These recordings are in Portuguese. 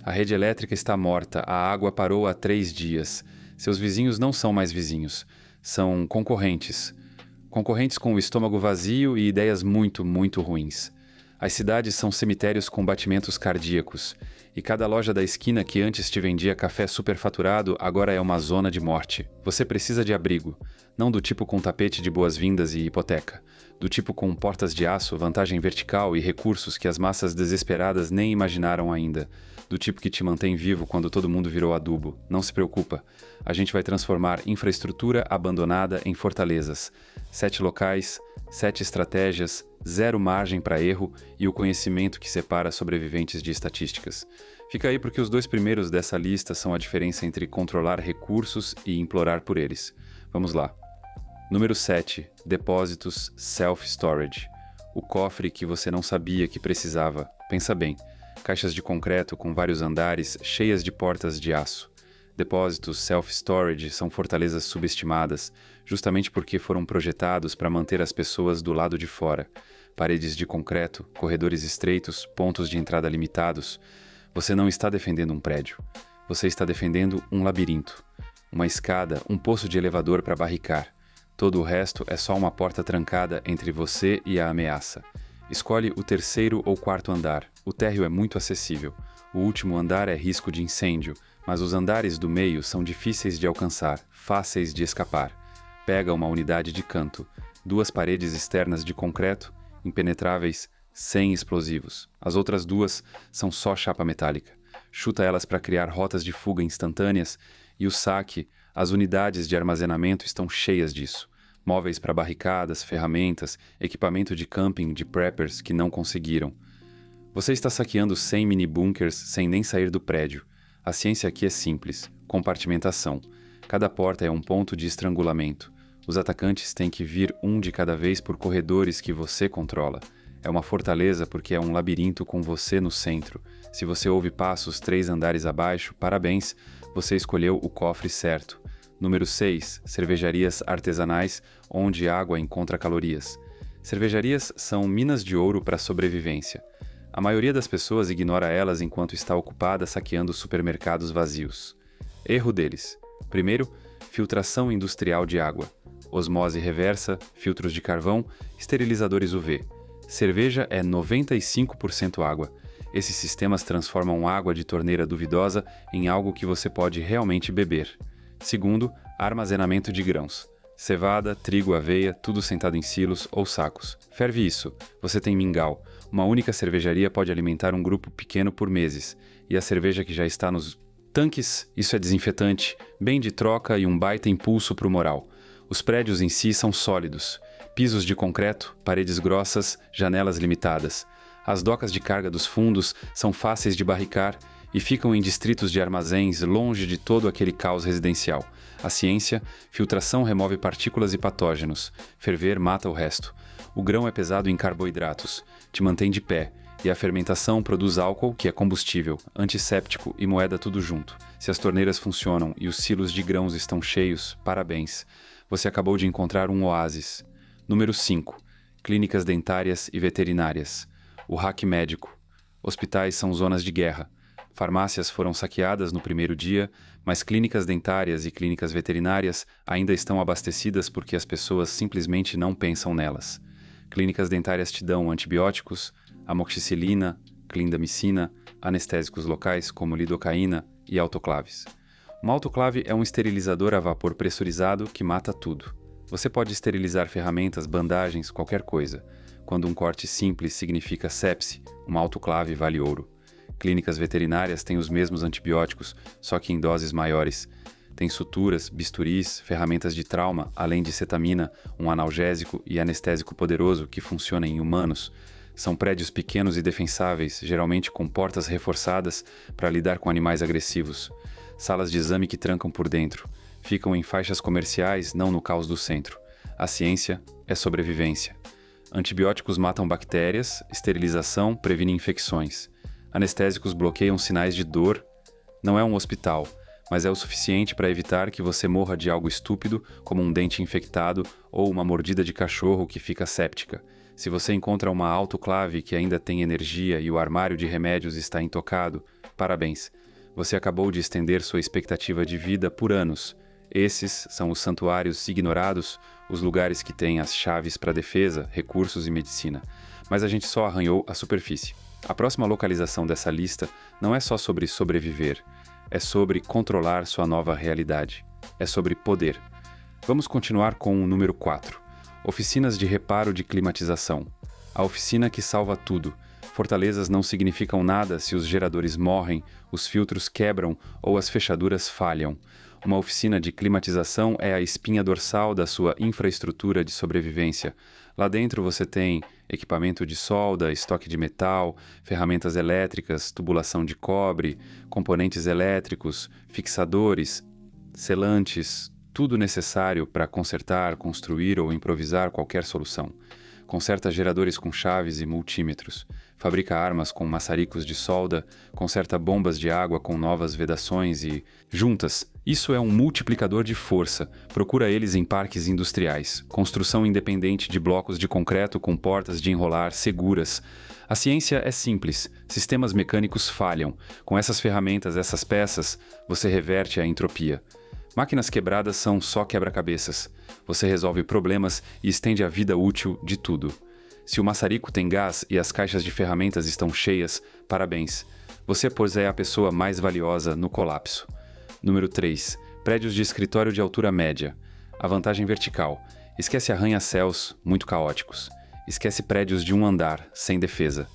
A rede elétrica está morta, a água parou há 3 dias. Seus vizinhos não são mais vizinhos, são concorrentes. Concorrentes com o estômago vazio e ideias muito, muito ruins. As cidades são cemitérios com batimentos cardíacos. E cada loja da esquina que antes te vendia café superfaturado agora é uma zona de morte. Você precisa de abrigo. Não do tipo com tapete de boas-vindas e hipoteca. Do tipo com portas de aço, vantagem vertical e recursos que as massas desesperadas nem imaginaram ainda. Do tipo que te mantém vivo quando todo mundo virou adubo. Não se preocupa. A gente vai transformar infraestrutura abandonada em fortalezas. 7 locais, 7 estratégias, 0 margem para erro e o conhecimento que separa sobreviventes de estatísticas. Fica aí porque os 2 primeiros dessa lista são a diferença entre controlar recursos e implorar por eles. Vamos lá. Número 7. Depósitos Self-Storage. O cofre que você não sabia que precisava. Pensa bem. Caixas de concreto com vários andares cheias de portas de aço. Depósitos self-storage são fortalezas subestimadas, justamente porque foram projetados para manter as pessoas do lado de fora. Paredes de concreto, corredores estreitos, pontos de entrada limitados. Você não está defendendo um prédio. Você está defendendo um labirinto. Uma escada, um poço de elevador para barricar. Todo o resto é só uma porta trancada entre você e a ameaça. Escolhe o 3º ou 4º andar. O térreo é muito acessível. O último andar é risco de incêndio, mas os andares do meio são difíceis de alcançar, fáceis de escapar. Pega uma unidade de canto. 2 paredes externas de concreto, impenetráveis, sem explosivos. As outras 2 são só chapa metálica. Chuta elas para criar rotas de fuga instantâneas e o saque, as unidades de armazenamento estão cheias disso. Móveis para barricadas, ferramentas, equipamento de camping de preppers que não conseguiram. Você está saqueando 100 mini-bunkers sem nem sair do prédio. A ciência aqui é simples. Compartimentação. Cada porta é um ponto de estrangulamento. Os atacantes têm que vir um de cada vez por corredores que você controla. É uma fortaleza porque é um labirinto com você no centro. Se você ouve passos 3 andares abaixo, parabéns, você escolheu o cofre certo. Número 6. Cervejarias artesanais, onde água encontra calorias. Cervejarias são minas de ouro para a sobrevivência. A maioria das pessoas ignora elas enquanto está ocupada saqueando supermercados vazios. Erro deles. Primeiro, filtração industrial de água. Osmose reversa, filtros de carvão, esterilizadores UV. Cerveja é 95% água. Esses sistemas transformam água de torneira duvidosa em algo que você pode realmente beber. Segundo, armazenamento de grãos. Cevada, trigo, aveia, tudo sentado em silos ou sacos. Ferve isso. Você tem mingau. Uma única cervejaria pode alimentar um grupo pequeno por meses. E a cerveja que já está nos tanques, isso é desinfetante, bem de troca e um baita impulso para o moral. Os prédios em si são sólidos. Pisos de concreto, paredes grossas, janelas limitadas. As docas de carga dos fundos são fáceis de barricar e ficam em distritos de armazéns longe de todo aquele caos residencial. A ciência, filtração remove partículas e patógenos. Ferver mata o resto. O grão é pesado em carboidratos, te mantém de pé, e a fermentação produz álcool, que é combustível, antisséptico e moeda tudo junto. Se as torneiras funcionam e os silos de grãos estão cheios, parabéns. Você acabou de encontrar um oásis. Número 5. Clínicas dentárias e veterinárias. O hack médico. Hospitais são zonas de guerra. Farmácias foram saqueadas no primeiro dia, mas clínicas dentárias e clínicas veterinárias ainda estão abastecidas porque as pessoas simplesmente não pensam nelas. Clínicas dentárias te dão antibióticos, amoxicilina, clindamicina, anestésicos locais como lidocaína e autoclaves. Uma autoclave é um esterilizador a vapor pressurizado que mata tudo. Você pode esterilizar ferramentas, bandagens, qualquer coisa. Quando um corte simples significa sepse, uma autoclave vale ouro. Clínicas veterinárias têm os mesmos antibióticos, só que em doses maiores. Tem suturas, bisturis, ferramentas de trauma, além de cetamina, um analgésico e anestésico poderoso que funciona em humanos. São prédios pequenos e defensáveis, geralmente com portas reforçadas para lidar com animais agressivos. Salas de exame que trancam por dentro. Ficam em faixas comerciais, não no caos do centro. A ciência é sobrevivência. Antibióticos matam bactérias, esterilização previne infecções. Anestésicos bloqueiam sinais de dor. Não é um hospital, mas é o suficiente para evitar que você morra de algo estúpido, como um dente infectado ou uma mordida de cachorro que fica séptica. Se você encontra uma autoclave que ainda tem energia e o armário de remédios está intocado, parabéns. Você acabou de estender sua expectativa de vida por anos. Esses são os santuários ignorados, os lugares que têm as chaves para defesa, recursos e medicina. Mas a gente só arranhou a superfície. A próxima localização dessa lista não é só sobre sobreviver, é sobre controlar sua nova realidade. É sobre poder. Vamos continuar com o número 4. Oficinas de reparo de climatização. A oficina que salva tudo. Fortalezas não significam nada se os geradores morrem, os filtros quebram ou as fechaduras falham. Uma oficina de climatização é a espinha dorsal da sua infraestrutura de sobrevivência. Lá dentro você tem equipamento de solda, estoque de metal, ferramentas elétricas, tubulação de cobre, componentes elétricos, fixadores, selantes, tudo necessário para consertar, construir ou improvisar qualquer solução. Conserta geradores com chaves e multímetros. Fabrica armas com maçaricos de solda. Conserta bombas de água com novas vedações e... juntas. Isso é um multiplicador de força. Procura eles em parques industriais. Construção independente de blocos de concreto com portas de enrolar seguras. A ciência é simples. Sistemas mecânicos falham. Com essas ferramentas, essas peças, você reverte a entropia. Máquinas quebradas são só quebra-cabeças. Você resolve problemas e estende a vida útil de tudo. Se o maçarico tem gás e as caixas de ferramentas estão cheias, parabéns. Você, pois, é a pessoa mais valiosa no colapso. Número 3. Prédios de escritório de altura média. A vantagem vertical. Esquece arranha-céus, muito caóticos. Esquece prédios de um andar, sem defesa.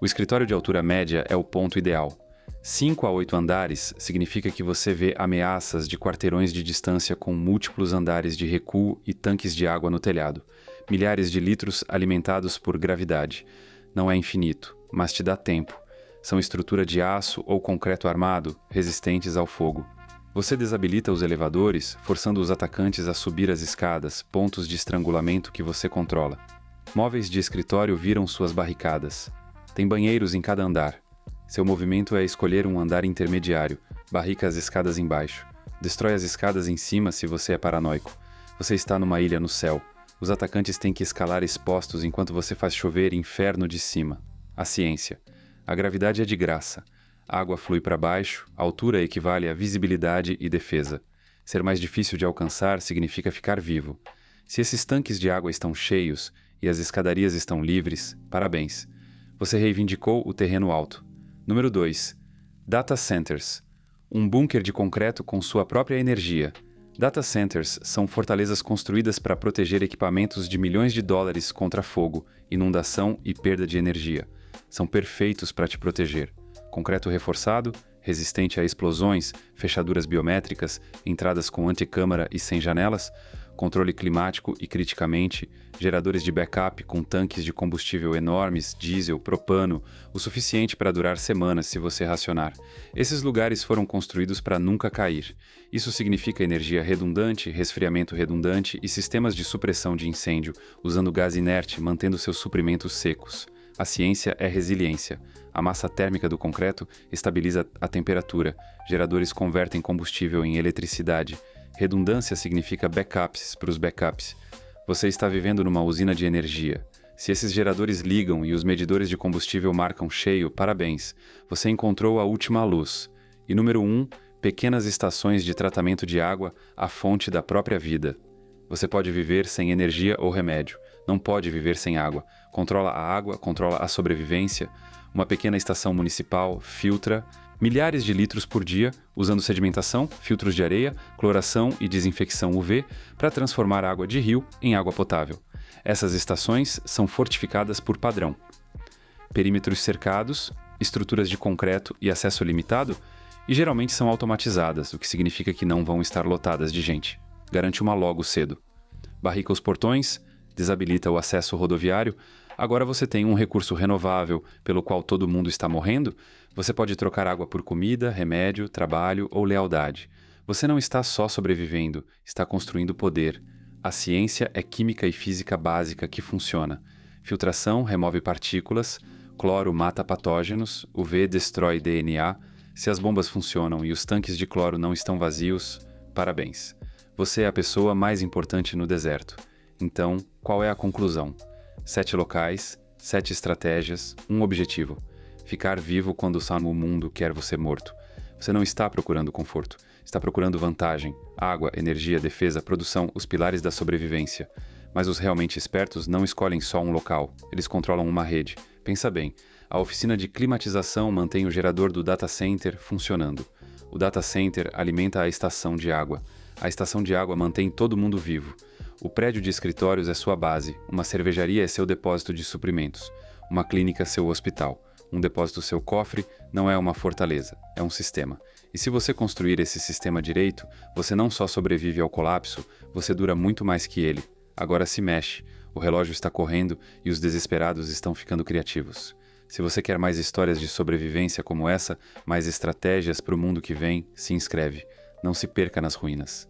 O escritório de altura média é o ponto ideal. 5 a 8 andares significa que você vê ameaças de quarteirões de distância com múltiplos andares de recuo e tanques de água no telhado. Milhares de litros alimentados por gravidade. Não é infinito, mas te dá tempo. São estrutura de aço ou concreto armado, resistentes ao fogo. Você desabilita os elevadores, forçando os atacantes a subir as escadas, pontos de estrangulamento que você controla. Móveis de escritório viram suas barricadas. Tem banheiros em cada andar. Seu movimento é escolher um andar intermediário, barrica as escadas embaixo. Destrói as escadas em cima se você é paranoico. Você está numa ilha no céu. Os atacantes têm que escalar expostos enquanto você faz chover inferno de cima. A ciência. A gravidade é de graça. A água flui para baixo, a altura equivale a visibilidade e defesa. Ser mais difícil de alcançar significa ficar vivo. Se esses tanques de água estão cheios e as escadarias estão livres, parabéns. Você reivindicou o terreno alto. Número 2. Data Centers. Um bunker de concreto com sua própria energia. Data Centers são fortalezas construídas para proteger equipamentos de milhões de dólares contra fogo, inundação e perda de energia. São perfeitos para te proteger. Concreto reforçado, resistente a explosões, fechaduras biométricas, entradas com antecâmara e sem janelas, controle climático e criticamente, geradores de backup com tanques de combustível enormes, diesel, propano, o suficiente para durar semanas se você racionar. Esses lugares foram construídos para nunca cair. Isso significa energia redundante, resfriamento redundante e sistemas de supressão de incêndio, usando gás inerte, mantendo seus suprimentos secos. A ciência é resiliência. A massa térmica do concreto estabiliza a temperatura. Geradores convertem combustível em eletricidade. Redundância significa backups para os backups. Você está vivendo numa usina de energia. Se esses geradores ligam e os medidores de combustível marcam cheio, parabéns. Você encontrou a última luz. E número 1, pequenas estações de tratamento de água, a fonte da própria vida. Você pode viver sem energia ou remédio. Não pode viver sem água. Controla a água, controla a sobrevivência. Uma pequena estação municipal filtra milhares de litros por dia, usando sedimentação, filtros de areia, cloração e desinfecção UV para transformar água de rio em água potável. Essas estações são fortificadas por padrão. Perímetros cercados, estruturas de concreto e acesso limitado, e geralmente são automatizadas, o que significa que não vão estar lotadas de gente. Garante uma logo cedo. Barrica os portões, desabilita o acesso rodoviário. Agora você tem um recurso renovável pelo qual todo mundo está morrendo. Você pode trocar água por comida, remédio, trabalho ou lealdade. Você não está só sobrevivendo, está construindo poder. A ciência é química e física básica que funciona. Filtração remove partículas, cloro mata patógenos, UV destrói DNA. Se as bombas funcionam e os tanques de cloro não estão vazios, parabéns. Você é a pessoa mais importante no deserto. Então, qual é a conclusão? 7 locais, 7 estratégias, um objetivo. Ficar vivo quando o mundo quer você morto. Você não está procurando conforto. Está procurando vantagem. Água, energia, defesa, produção, os pilares da sobrevivência. Mas os realmente espertos não escolhem só um local. Eles controlam uma rede. Pensa bem, a oficina de climatização mantém o gerador do data center funcionando. O data center alimenta a estação de água. A estação de água mantém todo mundo vivo. O prédio de escritórios é sua base. Uma cervejaria é seu depósito de suprimentos. Uma clínica, seu hospital. Um depósito, seu cofre, não é uma fortaleza, é um sistema. E se você construir esse sistema direito, você não só sobrevive ao colapso, você dura muito mais que ele. Agora se mexe, o relógio está correndo e os desesperados estão ficando criativos. Se você quer mais histórias de sobrevivência como essa, mais estratégias para o mundo que vem, se inscreve. Não se perca nas ruínas.